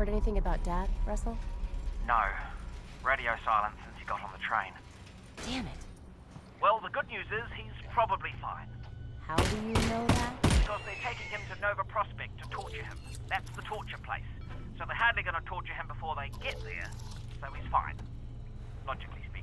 Heard anything about Dad, Russell? No. Radio silence since he got on the train. Damn it. Well, the good news is he's probably fine. How do you know that? Because they're taking him to Nova Prospect to torture him. That's the torture place. So they're hardly going to torture him before they get there. So he's fine. Logically speaking.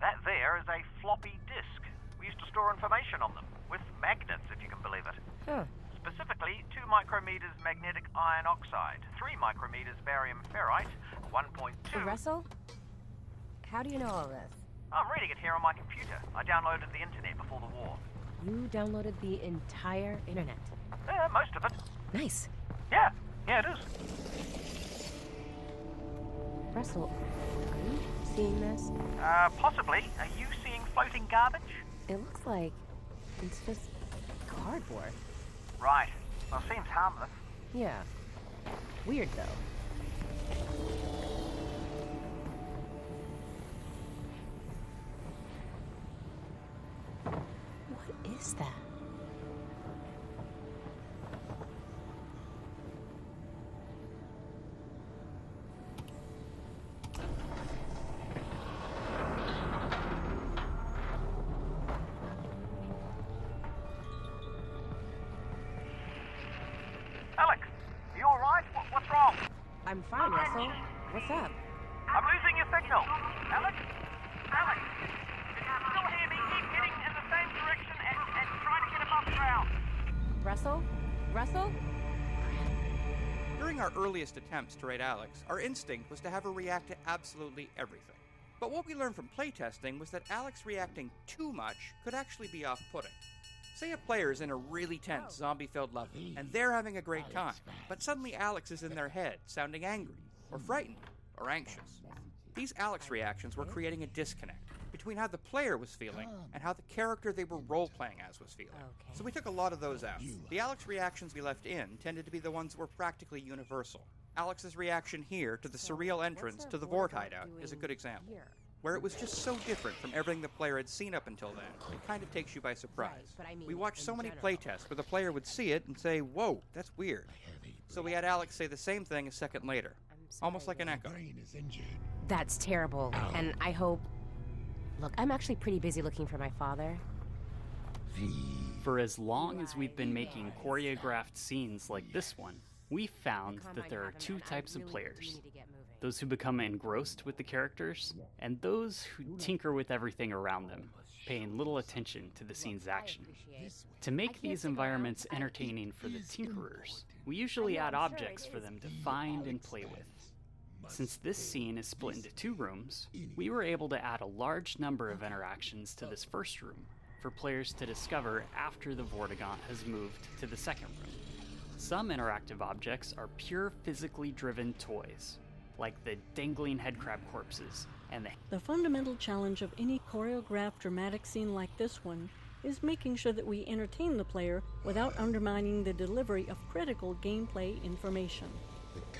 That there is a floppy disk. We used to store information on them, with magnets, if you can believe it. Huh. Specifically, 2 micrometers magnetic iron oxide, 3 micrometers barium ferrite, 1.2... Russell? How do you know all this? I'm reading it here on my computer. I downloaded the internet before the war. You downloaded the entire internet. Most of it. Nice. Yeah, it is. Russell, are you seeing this? Possibly. Are you seeing floating garbage? It looks like it's just cardboard. Right. Well, seems harmless. Yeah. Weird, though. What is that? Alyx, you alright? What's wrong? I'm fine, Russell. What's up? I'm losing your signal. Alyx? Alyx? If you still hear me, keep heading in the same direction and try to get above ground. Russell? Russell? During our earliest attempts to raid Alyx, our instinct was to have her react to absolutely everything. But what we learned from playtesting was that Alyx reacting too much could actually be off-putting. Say a player's in a really tense, zombie-filled level, and they're having a great time, but suddenly Alyx is in their head, sounding angry, or frightened, or anxious. These Alyx reactions were creating a disconnect between how the player was feeling and how the character they were role-playing as was feeling. Okay. So we took a lot of those out. The Alyx reactions we left in tended to be the ones that were practically universal. Alyx's reaction here to the surreal entrance to the Vort hideout is a good example, where it was just so different from everything the player had seen up until then. It kind of takes you by surprise. Right, but I mean, we watched so many general. playtests where the player would see it and say, "Whoa, that's weird." So we had Alyx say the same thing a second later, almost like an echo. That's terrible, and I hope... Look, I'm actually pretty busy looking for my father. For as long as we've been making choreographed scenes like this one, we found that there are 2 types of players. Those who become engrossed with the characters, and those who tinker with everything around them, paying little attention to the scene's action. To make these environments entertaining for the tinkerers, we usually add objects for them to find and play with. Since this scene is split into 2 rooms, we were able to add a large number of interactions to this first room for players to discover after the Vortigaunt has moved to the second room. Some interactive objects are pure physically driven toys, like the dangling headcrab corpses and The fundamental challenge of any choreographed dramatic scene like this one is making sure that we entertain the player without undermining the delivery of critical gameplay information.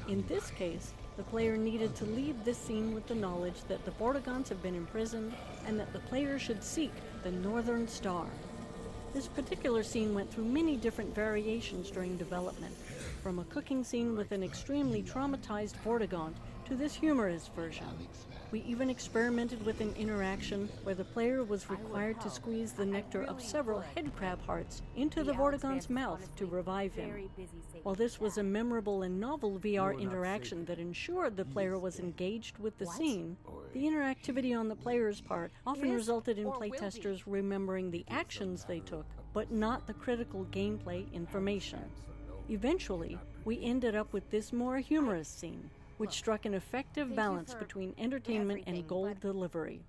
In this case, the player needed to leave this scene with the knowledge that the Vortigaunts have been imprisoned and that the player should seek the Northern Star. This particular scene went through many different variations during development, from a cooking scene with an extremely traumatized Vortigaunt to this humorous version. We even experimented with an interaction where the player was required to squeeze the nectar of several head crab hearts into the Vortigaunt's mouth to revive him. While this was a memorable and novel VR interaction that ensured the player was engaged with the scene, the interactivity on the player's part often resulted in playtesters remembering the actions they took, but not the critical gameplay information. Eventually, we ended up with this more humorous scene, which struck an effective balance between entertainment and goal delivery.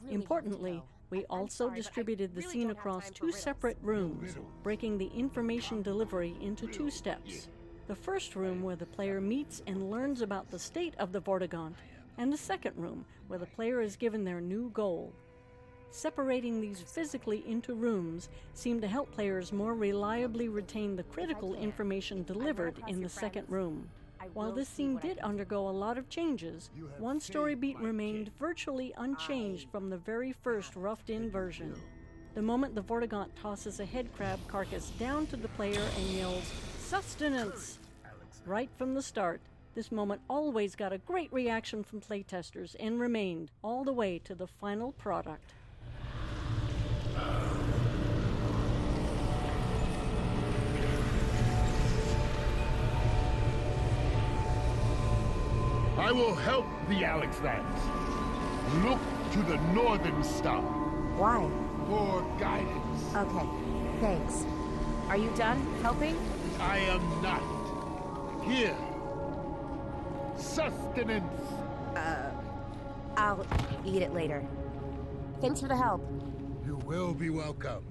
Importantly, we also distributed the scene across 2 separate rooms, breaking the information delivery into 2 steps. The first room where the player meets and learns about the state of the Vortigaunt, and the second room where the player is given their new goal. Separating these physically into rooms seemed to help players more reliably retain the critical information delivered in the second room. While this scene did undergo a lot of changes, one story beat remained virtually unchanged from the very first roughed-in version. The moment the Vortigaunt tosses a head crab carcass down to the player and yells, "Sustenance!" right from the start, this moment always got a great reaction from playtesters and remained all the way to the final product. I will help the Alyx lands. Look to the northern star Why? for guidance. Okay, thanks. Are you done helping? I am not. Here. Sustenance. I'll eat it later. Thanks for the help. You will be welcome.